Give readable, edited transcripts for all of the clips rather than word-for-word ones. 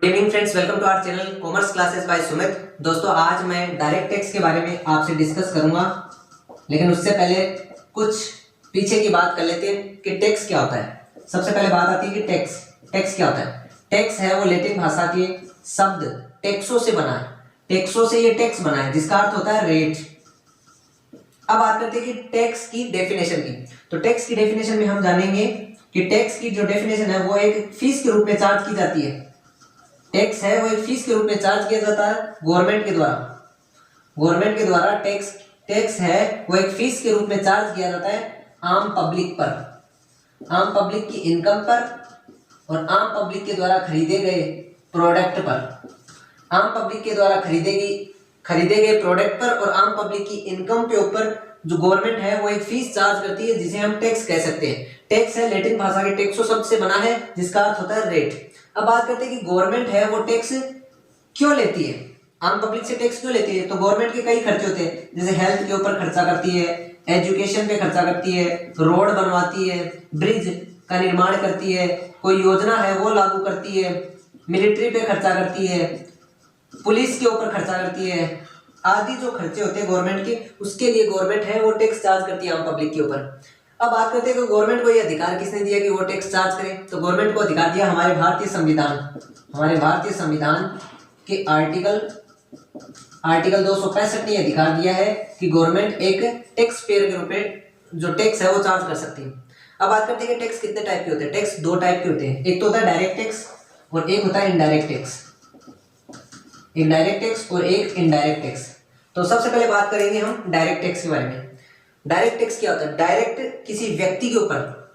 Evening friends, welcome to our channel commerce classes by Sumit. दोस्तों, आज मैं डायरेक्ट टैक्स के बारे में आपसे डिस्कस करूंगा, लेकिन उससे पहले कुछ पीछे की बात कर लेते हैं कि टैक्स क्या होता है। सबसे पहले बात आती है कि टैक्स क्या होता है। टैक्स है वो लैटिन भाषा के शब्द टैक्सो से बना है। टैक्सो से ये टैक्स बना है, जिसका अर्थ होता है रेट। अब बात करते हैं कि टैक्स की डेफिनेशन की। तो टैक्स की डेफिनेशन में हम जानेंगे कि टैक्स की जो डेफिनेशन है वो एक फीस के रूप में चार्ज की जाती है। टैक्स है वो एक फीस के रूप में चार्ज किया जाता है गवर्नमेंट के द्वारा। टैक्स है वो एक फीस के रूप में चार्ज किया जाता है आम पब्लिक की इनकम पर और आम पब्लिक के द्वारा खरीदे गए प्रोडक्ट पर। आम पब्लिक के द्वारा खरीदे गए प्रोडक्ट पर और आम पब्लिक की इनकम के ऊपर जो गवर्नमेंट है वो एक फीस चार्ज करती है, जिसे हम टैक्स कह सकते हैं। टैक्स है लैटिन भाषा के टैक्सो शब्द से बना है, जिसका अर्थ होता है रेट। अब बात करते हैं कि गवर्नमेंट है वो टैक्स क्यों लेती है, आम पब्लिक से टैक्स क्यों लेती है। तो गवर्नमेंट के कई खर्चे होते हैं, जैसे हेल्थ के ऊपर खर्चा करती है, एजुकेशन पे खर्चा करती है, रोड बनवाती है, ब्रिज का निर्माण करती है, कोई योजना है वो लागू करती है, मिलिट्री पे खर्चा करती है, पुलिस के ऊपर खर्चा करती है, आदि जो खर्चे होते हैं गवर्नमेंट के, उसके लिए गवर्नमेंट है वो टैक्स चार्ज करती है आम पब्लिक के ऊपर। अब बात करते हैं कि गवर्नमेंट को ये अधिकार किसने दिया कि वो टैक्स चार्ज करे। तो गवर्नमेंट को अधिकार दिया हमारे भारतीय संविधान के आर्टिकल 265 ने अधिकार दिया है कि गवर्नमेंट एक टैक्स पेयर के रूप में जो टैक्स है वो चार्ज कर सकती है। अब बात करते हैं कि टैक्स कितने टाइप के होते हैं। टैक्स दो टाइप के होते हैं, एक तो होता है डायरेक्ट टैक्स और एक होता है इनडायरेक्ट टैक्स। तो सबसे पहले बात करेंगे हम डायरेक्ट टैक्स के बारे में। डायरेक्ट टैक्स क्या होता है? डायरेक्ट किसी व्यक्ति के ऊपर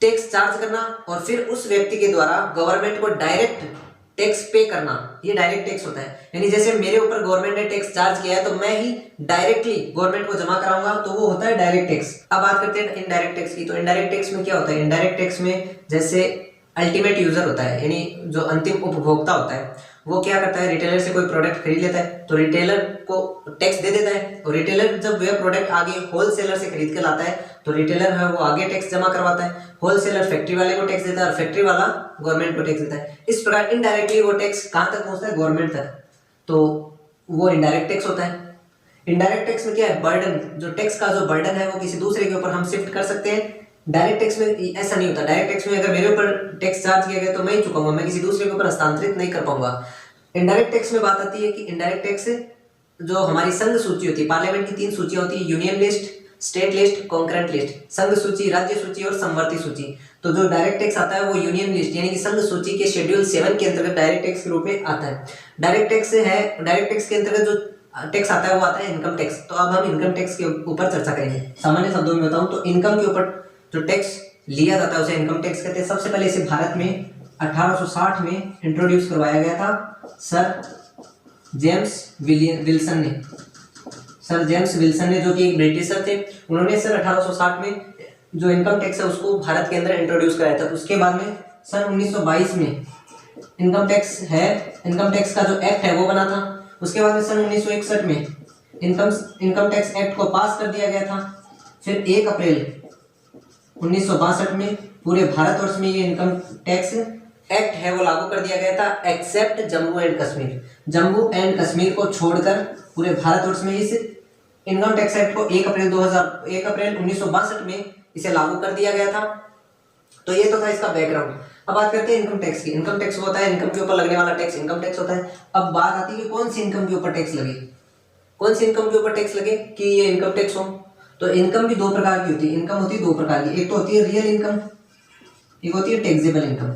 टैक्स चार्ज करना और फिर उस व्यक्ति के द्वारा गवर्नमेंट को डायरेक्ट टैक्स पे करना, ये डायरेक्ट टैक्स होता है। यानी जैसे मेरे ऊपर गवर्नमेंट ने टैक्स चार्ज किया है तो मैं ही डायरेक्टली गवर्नमेंट को जमा कराऊंगा, तो वो होता है डायरेक्ट टैक्स। अब बात करते हैं इनडायरेक्ट टैक्स की। तो इनडायरेक्ट टैक्स में क्या होता है? इनडायरेक्ट टैक्स में जैसे अल्टीमेट यूजर होता है, यानी जो अंतिम उपभोक्ता होता है, वो क्या करता है, रिटेलर से कोई प्रोडक्ट खरीद लेता है तो रिटेलर को टैक्स दे देता है, और रिटेलर जब वह प्रोडक्ट आगे होलसेलर से खरीद के लाता है तो रिटेलर है वो आगे टैक्स जमा करवाता है, होलसेलर फैक्ट्री वाले को टैक्स देता है और फैक्ट्री वाला गवर्नमेंट को टैक्स देता है। इस प्रकार इनडायरेक्टली वो टैक्स कहां तक पहुंचता है? गवर्नमेंट तक। तो वो इनडायरेक्ट टैक्स होता है। इनडायरेक्ट टैक्स में क्या है? बर्डन, जो टैक्स का जो बर्डन है वो किसी दूसरे के ऊपर हम शिफ्ट कर सकते हैं। डायरेक्ट टैक्स में ऐसा नहीं होता। डायरेक्ट टैक्स में अगर मेरे ऊपर टैक्स चार्ज किया गया तो मैं ही चुकाऊंगा, मैं किसी दूसरे के ऊपर हस्तांतरित नहीं कर पाऊंगा। इनडायरेक्ट टैक्स में बात आती है कि इनडायरेक्ट टैक्स जो हमारी संघ सूची होती है, पार्लियामेंट की 3 सूचियां होती है, union list, state list, concurrent list. संघ सूची, राज्य सूची और समवर्ती सूची। तो जो डायरेक्ट टैक्स आता है वो यूनियन लिस्ट यानी कि संघ सूची के शेड्यूल 7 के अंतर्गत डायरेक्ट टैक्स के रूप में आता है। डायरेक्ट टैक्स के अंतर्गत जो टैक्स आता है वो आता है इनकम टैक्स। तो अब हम इनकम टैक्स के ऊपर चर्चा करेंगे। सामान्य शब्दों में बताऊं तो इनकम के ऊपर जो टैक्स लिया जाता है उसे इनकम टैक्स कहते हैं। सबसे पहले इसे भारत में 1860 में इंट्रोड्यूस करवाया गया था सर जेम्स विल्सन ने, जो कि एक ब्रिटिशर थे। उन्होंने सन 1860 में जो इनकम टैक्स है उसको भारत के अंदर इंट्रोड्यूस कराया था। उसके बाद में सन 1922 में इनकम टैक्स का जो एक्ट है वो बना था। उसके बाद में सन 1961 में इनकम टैक्स एक्ट को पास कर दिया गया था। फिर 1 अप्रैल 1962 में पूरे भारतवर्ष में ये इनकम टैक्स एक्ट है वो लागू कर दिया गया था, एक्सेप्ट जम्मू एंड कश्मीर को छोड़कर पूरे भारतवर्ष में इस इनकम टैक्स एक्ट को 1 अप्रैल 1962 में इसे लागू कर दिया गया था। तो ये तो था इसका बैकग्राउंड। अब बात करते हैं इनकम टैक्स की। इनकम टैक्स होता है इनकम के ऊपर लगने वाला टैक्स, इनकम टैक्स होता है। अब बात आती है कि कौन सी इनकम के ऊपर टैक्स लगे, कि ये इनकम टैक्स हो। तो इनकम भी 2 प्रकार की होती है। इनकम होती है 2 प्रकार की, एक तो होती है रियल इनकम, एक होती है टैक्सेबल इनकम।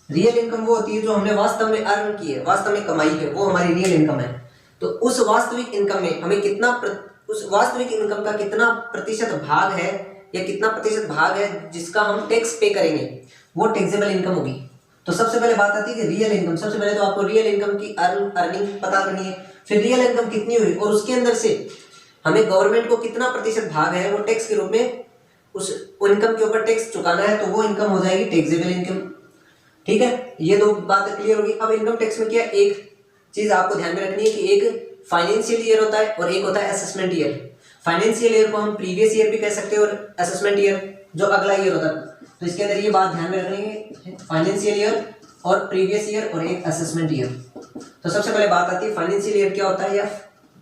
रियल इनकम वो होती है जो हमने वास्तव में अर्न की है, वास्तव में कमाई है, वो हमारी रियल इनकम है। तो उस वास्तविक इनकम में हमें उस वास्तविक इनकम का कितना प्रतिशत भाग है जिसका हम टैक्स पे करेंगे, वो टैक्सेबल इनकम होगी। तो सबसे पहले बात आती है कि रियल इनकम। सबसे पहले तो आपको रियल इनकम की अर्निंग पता करनी है, फिर रियल इनकम कितनी हुई और उसके अंदर से हमें गवर्नमेंट को कितना प्रतिशत भाग है वो टैक्स के रूप में उस इनकम के ऊपर टैक्स चुकाना है, तो वो इनकम हो जाएगी टैक्सेबल इनकम। ठीक है, ये 2 बातें क्लियर होगी। अब इनकम टैक्स में क्या एक चीज आपको ध्यान में रखनी है कि एक फाइनेंशियल ईयर होता है और एक होता है असेसमेंट ईयर। फाइनेंशियल ईयर को हम प्रीवियस ईयर भी कह सकते हैं और असेसमेंट ईयर जो अगला ईयर होता है। तो इसके अंदर ये बात ध्यान में रखनी है, फाइनेंशियल ईयर और प्रीवियस ईयर और एक असेसमेंट ईयर। तो सबसे पहले बात आती है फाइनेंशियल ईयर क्या होता है या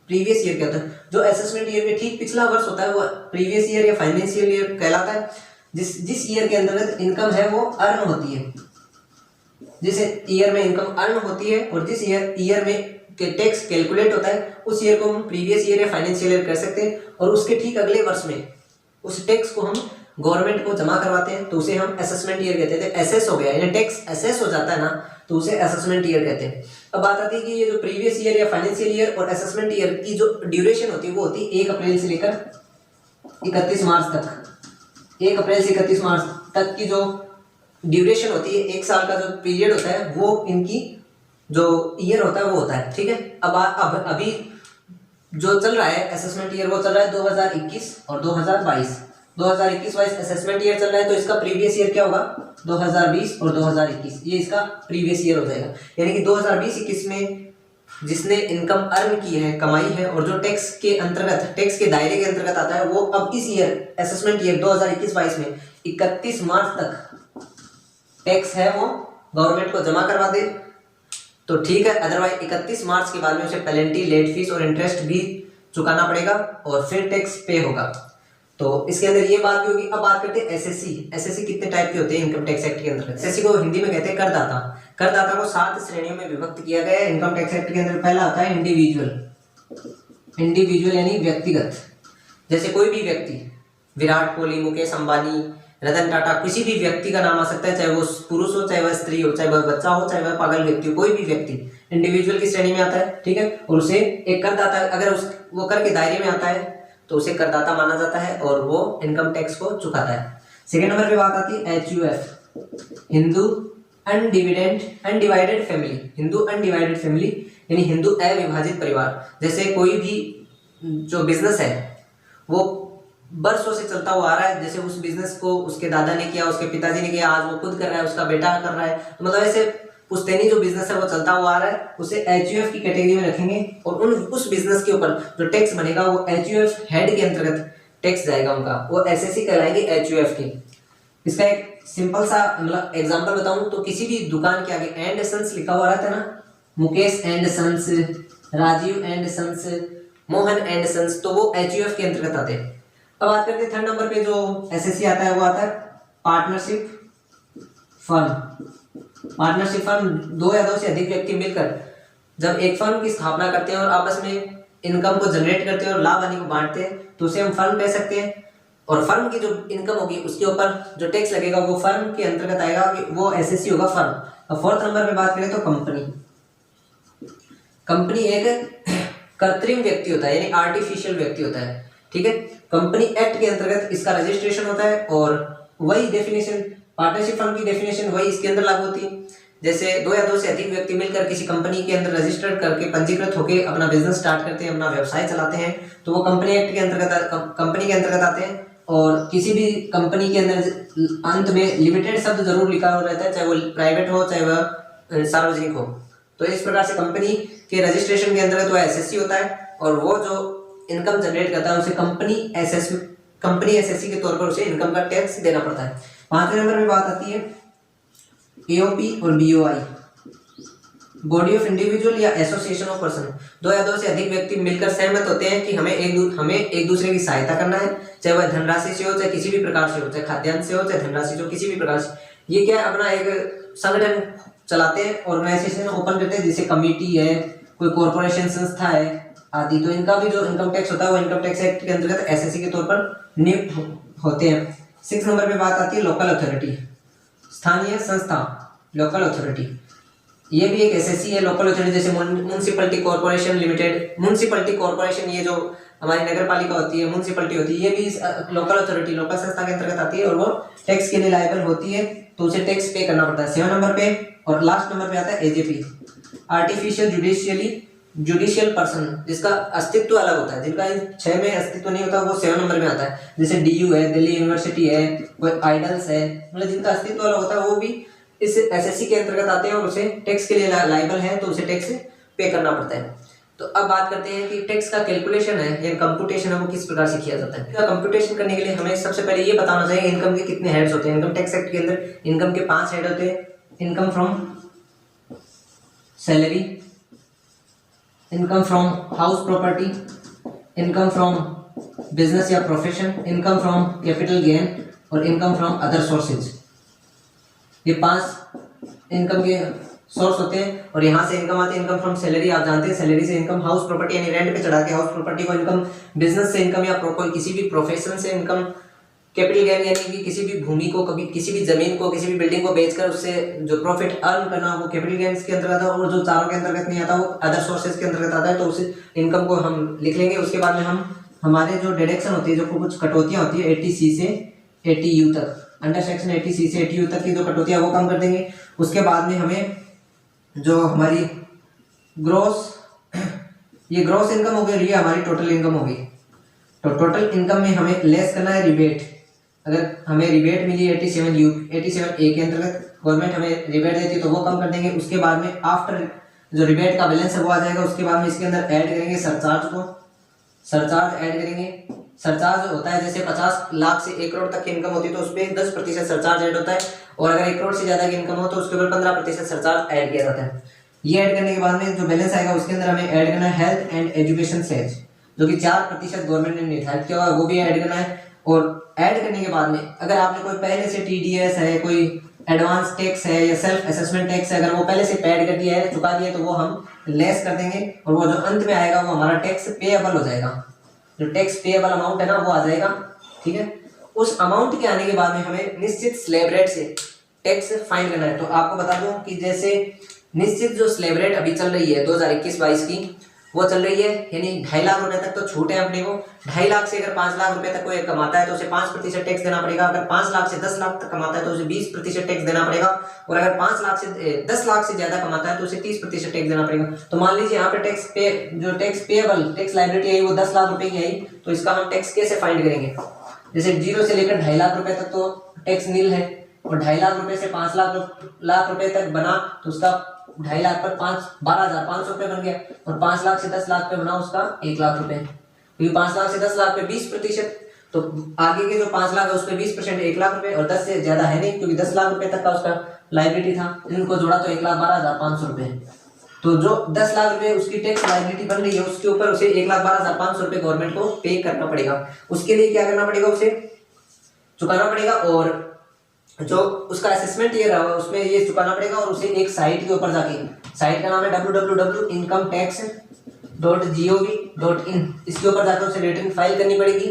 प्रीवियस ईयर क्या होता है। जो असेसमेंट ईयर में ठीक पिछला वर्ष होता है वो प्रीवियस ईयर या फाइनेंशियल ईयर कहलाता है। जिस ईयर के अंतर्गत इनकम है वो अर्न होती है, जिस ईयर में इनकम अर्न होती है और जिस ईयर में के टैक्स कैलकुलेट होता है उस ईयर को हम प्रीवियस ईयर या फाइनेंशियल ईयर कह सकते हैं। और उसके ठीक अगले वर्ष में उस टैक्स को हम गवर्नमेंट को जमा करवाते हैं तो उसे हम असेसमेंट ईयर कहते हैं। एसेस हो गया यानी टैक्स असेस हो जाता है ना, तो उसे असेसमेंट ईयर कहते हैं। अब बात आती है कि ये जो प्रीवियस ईयर या फाइनेंशियल ईयर और असेसमेंट ईयर की जो ड्यूरेशन होती है वो होती है 1 अप्रैल से लेकर 31 मार्च तक। 1 अप्रैल से 31 मार्च तक की जो ड्यूरेशन होती है, 1 साल का जो पीरियड होता है, वो इनकी जो ईयर होता है वो होता है। ठीक है। अब अभी जो चल रहा है असेसमेंट ईयर वो चल रहा है 2021 और 2022। 2021-22 असेसमेंट ईयर चल रहा है तो इसका प्रीवियस ईयर क्या होगा 2020 और 2021, ये इसका प्रीवियस ईयर हो जाएगा। यानी कि 2020-21 में जिसने इनकम अर्न की है, कमाई है और जो टैक्स के अंतर्गत, टैक्स के दायरे के अंतर्गत आता है, वो अब इस ईयर असेसमेंट ईयर 2021-22 में 31 मार्च तक टैक्स है वो गवर्नमेंट को जमा करवा दे तो ठीक है। अदरवाइज 31 मार्च के बाद में उसे पेनल्टी, लेट फीस और इंटरेस्ट भी चुकाना पड़ेगा और फिर टैक्स पे होगा। तो इसके अंदर ये बात भी होगी। अब बात करते हैं एसएससी। एसएससी कितने टाइप के होते हैं इनकम टैक्स एक्ट के अंदर। एसएससी को हिंदी में कहते हैं करदाता। करदाता को 7 श्रेणियों में विभक्त किया गया है इनकम टैक्स एक्ट के अंदर। पहला आता है इंडिविजुअल। इंडिविजुअल यानी व्यक्तिगत। जैसे कोई भी व्यक्ति, विराट कोहली, मुकेश अंबानी, रतन टाटा, किसी भी व्यक्ति का नाम आ सकता है, चाहे वो पुरुष हो, चाहे वह स्त्री हो, चाहे वह बच्चा हो, चाहे वह पागल व्यक्ति हो, कोई भी व्यक्ति इंडिविजुअल की श्रेणी में आता है। ठीक है। और उसे एक करदाता, अगर वो कर के दायरे में आता है तो उसे करदाता माना जाता है और वो इनकम टैक्स को चुकाता है। सेकेंड नंबर पे बात आती है HUF, Hindu undivided family. Hindu undivided family यानी हिंदू अविभाजित परिवार। जैसे कोई भी जो बिजनेस है वो बरसों से चलता हुआ आ रहा है, जैसे उस बिजनेस को उसके दादा ने किया, उसके पिताजी ने किया, आज वो खुद कर रहा है, उसका बेटा कर रहा है, तो मतलब ऐसे पुश्तैनी जो बिजनेस है वो चलता हुआ आ रहा है, उसे HUF की कैटेगरी में रखेंगे और उस बिजनेस के ऊपर जो टैक्स बनेगा वो HUF हेड के अंतर्गत टैक्स जाएगा उनका, वो SSC कहलाएंगे HUF के। इसका एक सिंपल सा मतलब एग्जांपल बताऊं तो किसी भी दुकान के आगे एंड सन्स लिखा हुआ रहता है ना, Mukesh and sons, Rajiv and sons, Mohan and sons, तो वो HUF के अंतर्गत आते हैं। अब बात करते हैं थर्ड नंबर पे जो SSC आता है वो आता है पार्टनरशिप फर्म। पार्टनरशिप फर्म 2 या 2 से अधिक व्यक्ति मिलकर जब एक फर्म की स्थापना करते हैं और आपस में इनकम को जनरेट करते हैं और लाभ हानि को बांटते हैं तो उसे हम फर्म कह सकते हैं। और फर्म की जो इनकम होगी उसके ऊपर जो टैक्स लगेगा वो फर्म के अंतर्गत आएगा, कि वो SSC होगा फर्म। अब फोर्थ नंबर पे बात करें तो कंपनी। कंपनी एक कृत्रिम व्यक्ति होता है यानी आर्टिफिशियल व्यक्ति होता है। ठीक है। कंपनी एक्ट के अंतर्गत इसका रजिस्ट्रेशन होता है और वही डेफिनेशन, पार्टनरशिप फर्म की डेफिनेशन वही इसके अंदर लागू होती है। जैसे 2 या 2 से अधिक व्यक्ति मिलकर किसी कंपनी के अंदर रजिस्टर्ड करके पंजीकृत होकर अपना बिजनेस स्टार्ट करते हैं, अपना व्यवसाय चलाते हैं, तो वो कंपनी एक्ट के अंतर्गत, कंपनी के अंतर्गत आते हैं। और किसी भी कंपनी के अंदर अंत में लिमिटेड शब्द जरूर लिखा हुआ रहता है, चाहे वो प्राइवेट हो चाहे वह सार्वजनिक हो। तो इस प्रकार से कंपनी के रजिस्ट्रेशन के अंतर्गत वो SSC होता है और वो जो इनकम जनरेट करता है उसे कंपनी SSC के तौर पर उसे इनकम का टैक्स देना पड़ता है। 5वें नंबर में बात आती है AOP और BOI, बॉडी ऑफ इंडिविजुअल या एसोसिएशन ऑफ पर्सन। 2 या 2 से अधिक व्यक्ति मिलकर सहमत होते हैं कि हमें एक दूसरे की सहायता करना है, चाहे वह धनराशि से हो, चाहे किसी भी प्रकार से हो, चाहे खाद्यान्न से हो, चाहे धनराशि से हो, किसी भी प्रकार से। ये क्या है, अपना एक संगठन चलाते हैं, ऑर्गेनाइजेशन ओपन करते हैं, जैसे कमेटी है, कोई कॉर्पोरेशन संस्था है आदि। तो इनका भी जो इनकम टैक्स होता है वो इनकम टैक्स एक्ट के अंतर्गत SSC के तौर पर नियुक्त होते हैं। 6 नंबर पे बात आती है लोकल अथॉरिटी, स्थानीय संस्था, लोकल अथॉरिटी। ये भी एक SSC है। लोकल अथॉरिटी जैसे municipality corporation limited, municipality corporation ये जो हमारी नगर पालिका होती है, म्युनिसिपैलिटी होती है, ये भी लोकल अथॉरिटी, लोकल संस्था के अंतर्गत आती है और वो टैक्स के लिए लायबल होती है, तो उसे टैक्स पे करना पड़ता है। 7 नंबर पे और लास्ट नंबर पे आता है AJP, आर्टिफिशियल जुडिशियल पर्सन, जिसका अस्तित्व अलग होता है, जिनका 6 में अस्तित्व नहीं होता, वो 7 नंबर में आता है। जैसे DU है, दिल्ली यूनिवर्सिटी है, कोई आइडल्स है, मतलब जिनका अस्तित्व अलग होता है वो भी इस SSC के अंतर्गत आते हैं और उसे टैक्स के लिए लायबल है, तो उसे टैक्स पे करना पड़ता है। तो अब बात करते हैं कि टैक्स का कैलकुलेशन है या कंप्यूटेशन है वो किस प्रकार से किया जाता है। कंप्यूटेशन करने के लिए हमें सबसे पहले ये बताना चाहिए इनकम के कितने हेड्स होते हैं। इनकम टैक्स एक्ट के अंदर इनकम के 5 हेड होते हैं। Income from salary, income from house property, income from business या profession, income from capital gain और इनकम फ्रॉम अदर सोर्सेज। ये 5 इनकम के सोर्स होते हैं और यहाँ से इनकम आती है। इनकम फ्रॉम सैलरी, आप जानते हैं सैलरी से इनकम, हाउस प्रॉपर्टी यानी रेंट पे चढ़ा के हाउस प्रॉपर्टी को इनकम, बिजनेस से इनकम या कोई किसी भी प्रोफेशन से इनकम, कैपिटल गेन यानी कि किसी भी भूमि को, कभी किसी भी जमीन को, किसी भी बिल्डिंग को बेचकर उससे जो प्रॉफिट अर्न करना वो कैपिटल गेन्स के अंतर्गत आता है। और जो चारों के अंतर्गत नहीं आता वो अदर सोर्सेज के अंतर्गत आता है। तो उस इनकम को हम लिख लेंगे। उसके बाद में हम हमारे जो डिडक्शन होती है, जो कुछ कटौतियाँ होती है 80C से 80U तक, अंडर सेक्शन 80C से 80U तक की जो कटौतियाँ वो कम कर देंगे। उसके बाद में हमें जो हमारी ग्रॉस, ये ग्रॉस इनकम हो गई और ये हमारी टोटल इनकम हो गई। तो टोटल इनकम में हमें लेस करना है रिबेट। अगर हमें रिबेट मिली 87A के अंतर्गत गवर्नमेंट हमें रिबेट देती है तो वो कम कर देंगे। उसके बाद में आफ्टर जो रिबेट का बैलेंस है वो आ जाएगा। उसके बाद में इसके अंदर ऐड करेंगे सरचार्ज को, सरचार्ज ऐड करेंगे। सरचार्ज होता है जैसे 50 लाख से 1 करोड़ तक की इनकम होती है तो उसमें 10% सरचार्ज ऐड होता है, और अगर 1 करोड़ से ज्यादा की इनकम हो तो उसके ऊपर 15% सरचार्ज ऐड किया जाता है। ये ऐड करने के बाद में जो बैलेंस आएगा उसके अंदर हमें ऐड करना है हेल्थ एंड एजुकेशन सेज, जो कि 4% गवर्नमेंट ने निर्धारित किया हुआ, वो भी ऐड करना है। और ऐड करने के बाद में अगर आपने कोई पहले से TDS है, कोई एडवांस टैक्स है या सेल्फ असेसमेंट टैक्स है, अगर वो पहले से पेड कर दिया है, चुका दिया है, तो वो हम लेस कर देंगे और वो जो अंत में आएगा वो हमारा टैक्स पेएबल हो जाएगा। जो टैक्स पेएबल अमाउंट है ना वो आ जाएगा। ठीक है, उस अमाउंट के आने के बाद में हमें निश्चित स्लैब रेट से टैक्स फाइन करना है। तो आपको बता दूं कि जैसे निश्चित जो स्लैब रेट अभी चल रही है 2021-22 की, वो चल रही है यानी 2.5 लाख रुपए तक तो छूट है अपने को। 2.5 लाख से अगर 5 लाख रुपए तक कोई कमाता है तो उसे 5% टैक्स देना पड़ेगा। अगर 5 लाख से 10 लाख तक कमाता है तो उसे 20% टैक्स देना पड़ेगा। और अगर 5 लाख से 10 लाख से ज्यादा कमाता है तो उसे 30% टैक्स देना पड़ेगा। तो मान लीजिए यहाँ पे जो टैक्स पेएबल टैक्स लायबिलिटी आई वो 10 लाख रुपए की आई, तो इसका हम टैक्स कैसे फाइंड करेंगे? जैसे 0 से लेकर 2.5 लाख रुपए तक तो टैक्स नील है, और 2.5 लाख रुपए से 5 लाख रुपए तक बना तो उसका 2.5 लाख पर 12,500 रुपए बन गया, और 5 लाख से 10 लाख पे बना उसका 1 लाख रुपए। क्योंकि 5 लाख से 10 लाख पे 20%, तो आगे के जो 5 लाख है उस पे 20% 1 लाख रुपए, और 10 से ज्यादा है नहीं क्योंकि 10 लाख रुपए तक का उसका लायबिलिटी था, इनको जोड़ा तो 1,12,500 रुपए। तो जो 10 लाख रुपए उसकी टैक्स लायबिलिटी बन रही है उसके ऊपर उसे 1,12,500 रुपए गवर्नमेंट को पे करना पड़ेगा। उसके लिए क्या करना पड़ेगा? उसे चुकाना पड़ेगा, और जो उसका असेसमेंट ये रहा उसमें ये चुकाना पड़ेगा। और उसे एक साइट के ऊपर जाके, साइट का नाम है www.incometax.gov.in, इसके ऊपर जाकर उसे रिटर्न फाइल करनी पड़ेगी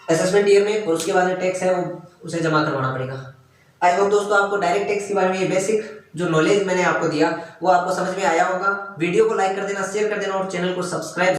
असेसमेंट ईयर में, और उसके बाद में टैक्स है वो उसे जमा करवाना पड़ेगा। आई होप दोस्तों आपको डायरेक्ट टैक्स के बारे में ये बेसिक जो नॉलेज मैंने आपको दिया वो आपको समझ में आया होगा। वीडियो को लाइक कर देना, शेयर कर देना और चैनल को सब्सक्राइब